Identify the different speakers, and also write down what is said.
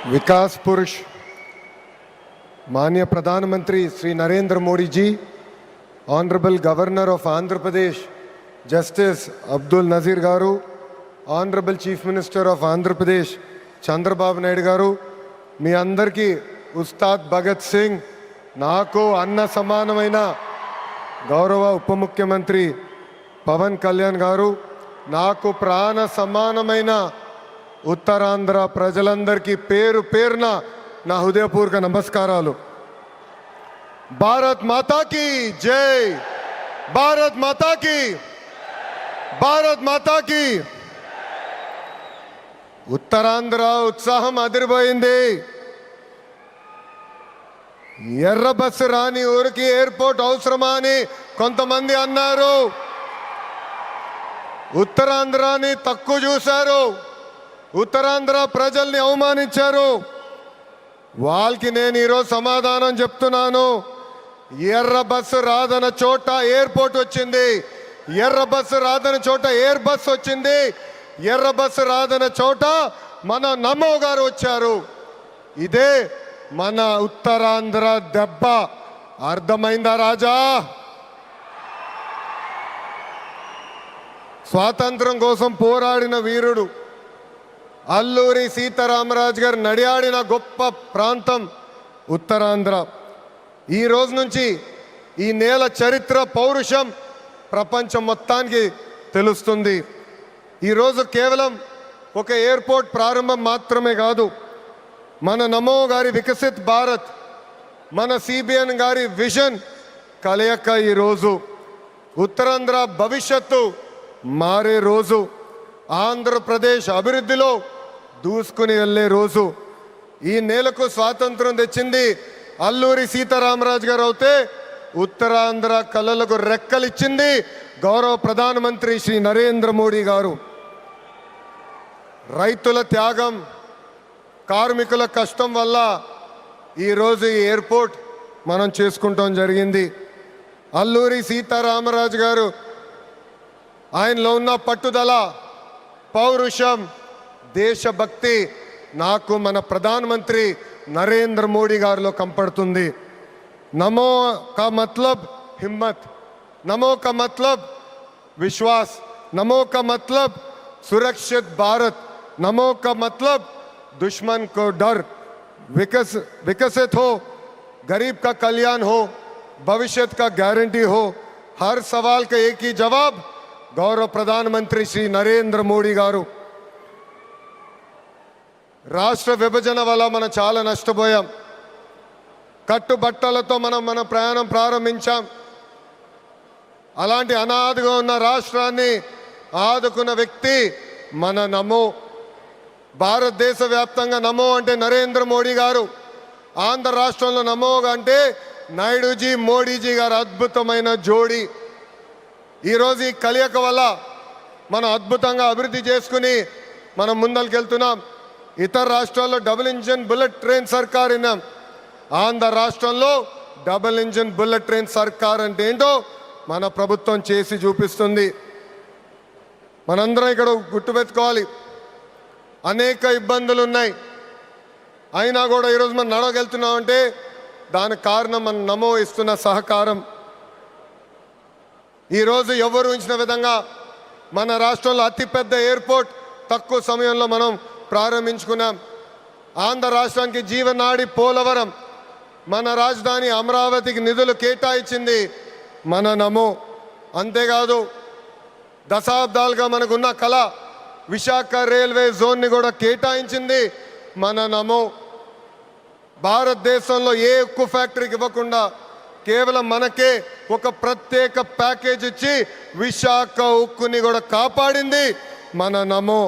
Speaker 1: विकास पुरुष माननीय प्रधानमंत्री Shri Narendra Modi ji, honourable governor of Andhra Pradesh justice Abdul Nazeer garu, honourable chief minister of Andhra Pradesh Chandrababu Naidu garu, మీ అందరికీ ఉస్తాద్ భగత్ సింగ్, నాకు అన్న సమానమైన గౌరవ ఉప ముఖ్యమంత్రి పవన్ కళ్యాణ్ గారు, నాకు ప్రాణ సమానమైన ఉత్తరాంధ్ర ప్రజలందరికీ పేరు పేరున నా హృదయపూర్వక నమస్కారాలు. భారత్ మాతా కీ జై, భారత్ మాతా కీ, భారత్ మాతా కీ. ఉత్తరాంధ్ర ఉత్సాహం అదిరిపోయింది. ఎర్ర బస్సు రాని ఊరికి ఎయిర్పోర్ట్ అవసరమా అని కొంతమంది అన్నారు. ఉత్తరాంధ్రాని తక్కువ చూశారు, ఉత్తరాంధ్ర ప్రజల్ని అవమానించారు. వాళ్ళకి నేను ఈరోజు సమాధానం చెప్తున్నాను. ఎర్ర బస్సు రాదన్న చోట ఎయిర్పోర్ట్ వచ్చింది, ఎర్ర బస్సు రాదన్న చోట ఎయిర్ బస్ వచ్చింది, ఎర్ర బస్సు రాదన్న చోట మన నమో గారు వచ్చారు. ఇదే మన ఉత్తరాంధ్ర దెబ్బ. అర్థమైందా రాజా? స్వాతంత్రం కోసం పోరాడిన వీరుడు అల్లూరి సీతారామరాజు గారు నడియాడిన గొప్ప ప్రాంతం ఉత్తరాంధ్ర. ఈ రోజు నుంచి ఈ నేల చరిత్ర, పౌరుషం ప్రపంచం మొత్తానికి తెలుస్తుంది. ఈరోజు కేవలం ఒక ఎయిర్పోర్ట్ ప్రారంభం మాత్రమే కాదు, మన నమో గారి వికసిత్ భారత్, మన సిబిఎన్ గారి విజన్ కలయిక ఈరోజు ఉత్తరాంధ్ర భవిష్యత్తు మారే రోజు, ఆంధ్రప్రదేశ్ అభివృద్ధిలో దూసుకుని వెళ్ళే రోజు. ఈ నేలకు స్వాతంత్రం తెచ్చింది అల్లూరి సీతారామరాజు గారు అవుతే, ఉత్తరాంధ్ర కళలకు రెక్కలిచ్చింది గౌరవ ప్రధానమంత్రి శ్రీ నరేంద్ర మోడీ గారు. రైతుల త్యాగం, కార్మికుల కష్టం వల్ల ఈరోజు ఈ ఎయిర్పోర్ట్ మనం చేసుకుంటాం జరిగింది. అల్లూరి సీతారామరాజు గారు ఆయనలో ఉన్న పట్టుదల, పౌరుషం, దేశభక్తి నాకు మన ప్రధానమంత్రి నరేంద్ర మోడీ గారిలో కంపడుతుంది. నమో కా మతలబ్ హిమ్మత్, నమో కా మతలబ్ విశ్వాస్, నమో కా మతలబ్ सुरक्षित भारत, नमो का मतलब दुश्मन को डर, विकसित हो, गरीब का कल्याण हो, भविष्य का गारंटी हो. हर सवाल का एक ही जवाब गौरव प्रधानमंत्री श्री नरेंद्र मोदी गारू. రాష్ట్ర విభజన వల్ల మనం చాలా నష్టపోయాం. కట్టుబట్టలతో మన ప్రయాణం ప్రారంభించాం. అలాంటి అనాథగా ఉన్న రాష్ట్రాన్ని ఆదుకున్న వ్యక్తి మన నమో. భారతదేశ వ్యాప్తంగా నమో అంటే నరేంద్ర మోడీ గారు, ఆంధ్ర రాష్ట్రంలో నమో అంటే నాయుడుజీ, మోడీజీ గారు అద్భుతమైన జోడీ. ఈరోజు ఈ కలయిక వల్ల మనం అద్భుతంగా అభివృద్ధి చేసుకుని మనం ముందరికెళ్తున్నాం. ఇతర రాష్ట్రాల్లో డబుల్ ఇంజిన్ బుల్లెట్ ట్రైన్ సర్కార్ విన్నాం. ఆంధ్ర రాష్ట్రంలో డబుల్ ఇంజిన్ బుల్లెట్ ట్రైన్ సర్కార్ అంటే ఏంటో మన ప్రభుత్వం చేసి చూపిస్తుంది. మనందరం ఇక్కడ గుర్తుపెట్టుకోవాలి, అనేక ఇబ్బందులు ఉన్నాయి. అయినా కూడా ఈరోజు మనం నడవగలుగుతున్నామంటే దానికి కారణం మన నమో ఇస్తున్న సహకారం. ఈరోజు ఎవరు ఊహించిన విధంగా మన రాష్ట్రంలో అతిపెద్ద ఎయిర్పోర్ట్ తక్కువ సమయంలో మనం ప్రారంభించుకున్నాం. ఆంధ్ర రాష్ట్రానికి జీవనాడి పోలవరం, మన రాజధాని అమరావతికి నిధులు కేటాయించింది మన నమో. అంతేకాదు దశాబ్దాలుగా మనకున్న కళ విశాఖ రైల్వే జోన్ని కూడా కేటాయించింది మన నమో. భారతదేశంలో ఏ ఉక్కు ఫ్యాక్టరీకి ఇవ్వకుండా కేవలం మనకే ఒక ప్రత్యేక ప్యాకేజ్ ఇచ్చి విశాఖ ఉక్కుని కూడా కాపాడింది మన నమో.